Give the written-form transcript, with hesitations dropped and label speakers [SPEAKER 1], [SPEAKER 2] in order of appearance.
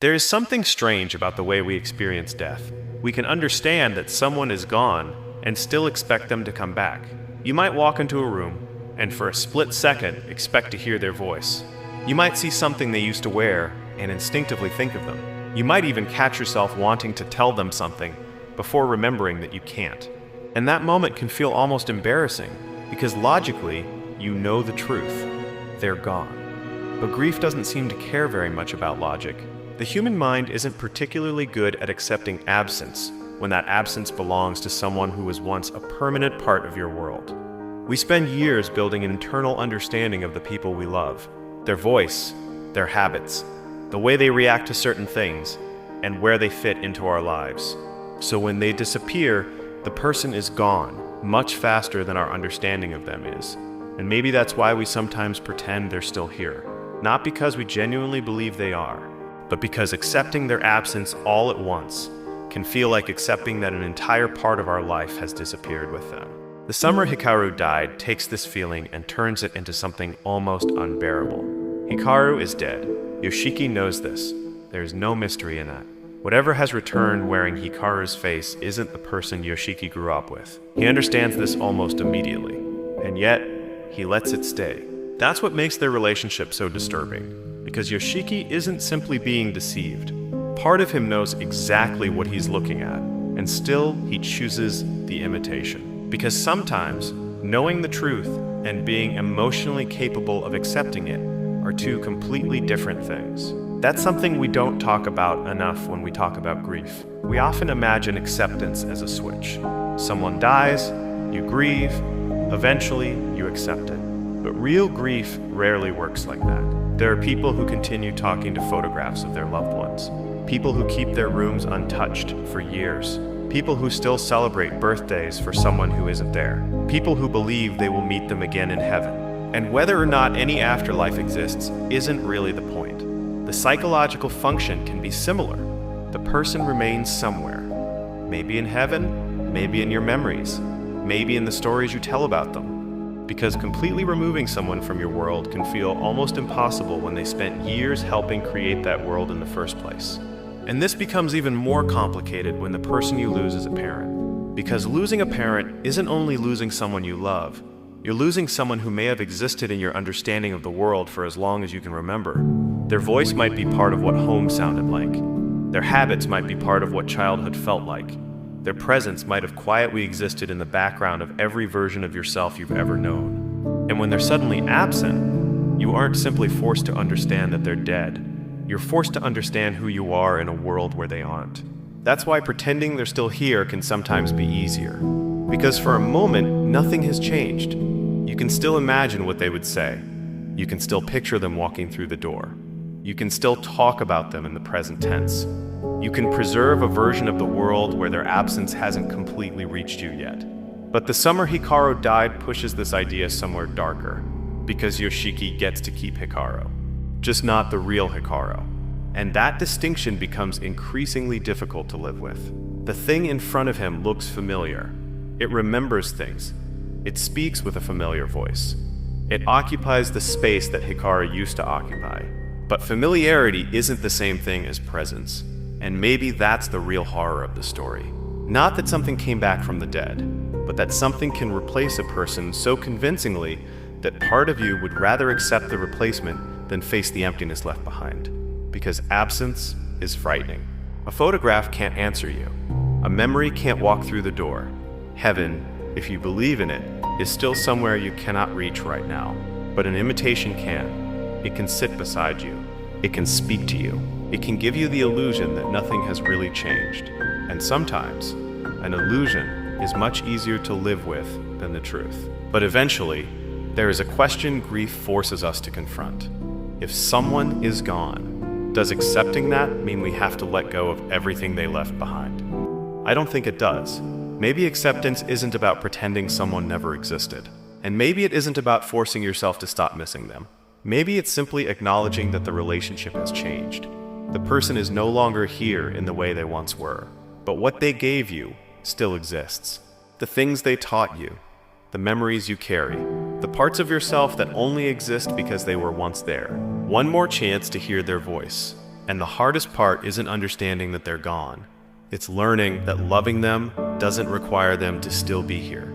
[SPEAKER 1] There is something strange about the way we experience death. We can understand that someone is gone and still expect them to come back. You might walk into a room and for a split second expect to hear their voice. You might see something they used to wear and instinctively think of them. You might even catch yourself wanting to tell them something before remembering that you can't. And that moment can feel almost embarrassing because logically, you know the truth. They're gone. But grief doesn't seem to care very much about logic. The human mind isn't particularly good at accepting absence when that absence belongs to someone who was once a permanent part of your world. We spend years building an internal understanding of the people we love, their voice, their habits, the way they react to certain things, and where they fit into our lives. So when they disappear, the person is gone much faster than our understanding of them is. And maybe that's why we sometimes pretend they're still here. Not because we genuinely believe they are, but because accepting their absence all at once can feel like accepting that an entire part of our life has disappeared with them. The Summer Hikaru Died takes this feeling and turns it into something almost unbearable. Hikaru is dead. Yoshiki knows this. There is no mystery in that. Whatever has returned wearing Hikaru's face isn't the person Yoshiki grew up with. He understands this almost immediately, and yet he lets it stay. That's what makes their relationship so disturbing, because Yoshiki isn't simply being deceived. Part of him knows exactly what he's looking at, and still he chooses the imitation. Because sometimes, knowing the truth and being emotionally capable of accepting it are two completely different things. That's something we don't talk about enough when we talk about grief. We often imagine acceptance as a switch. Someone dies, you grieve, eventually you accept it. But real grief rarely works like that. There are people who continue talking to photographs of their loved ones. People who keep their rooms untouched for years. People who still celebrate birthdays for someone who isn't there. People who believe they will meet them again in heaven. And whether or not any afterlife exists isn't really the point. The psychological function can be similar. The person remains somewhere. Maybe in heaven, maybe in your memories, maybe in the stories you tell about them. Because completely removing someone from your world can feel almost impossible when they spent years helping create that world in the first place. And this becomes even more complicated when the person you lose is a parent. Because losing a parent isn't only losing someone you love, you're losing someone who may have existed in your understanding of the world for as long as you can remember. Their voice might be part of what home sounded like. Their habits might be part of what childhood felt like. Their presence might have quietly existed in the background of every version of yourself you've ever known. And when they're suddenly absent, you aren't simply forced to understand that they're dead. You're forced to understand who you are in a world where they aren't. That's why pretending they're still here can sometimes be easier. Because for a moment, nothing has changed. You can still imagine what they would say. You can still picture them walking through the door. You can still talk about them in the present tense. You can preserve a version of the world where their absence hasn't completely reached you yet. But the Summer Hikaru Died pushes this idea somewhere darker, because Yoshiki gets to keep Hikaru, just not the real Hikaru. And that distinction becomes increasingly difficult to live with. The thing in front of him looks familiar. It remembers things. It speaks with a familiar voice. It occupies the space that Hikaru used to occupy. But familiarity isn't the same thing as presence. And maybe that's the real horror of the story. Not that something came back from the dead, but that something can replace a person so convincingly that part of you would rather accept the replacement than face the emptiness left behind. Because absence is frightening. A photograph can't answer you. A memory can't walk through the door. Heaven, if you believe in it, is still somewhere you cannot reach right now. But an imitation can. It can sit beside you. It can speak to you. It can give you the illusion that nothing has really changed. And sometimes, an illusion is much easier to live with than the truth. But eventually, there is a question grief forces us to confront. If someone is gone, does accepting that mean we have to let go of everything they left behind? I don't think it does. Maybe acceptance isn't about pretending someone never existed. And maybe it isn't about forcing yourself to stop missing them. Maybe it's simply acknowledging that the relationship has changed. The person is no longer here in the way they once were. But what they gave you still exists. The things they taught you, the memories you carry, the parts of yourself that only exist because they were once there. One more chance to hear their voice. And the hardest part isn't understanding that they're gone. It's learning that loving them doesn't require them to still be here.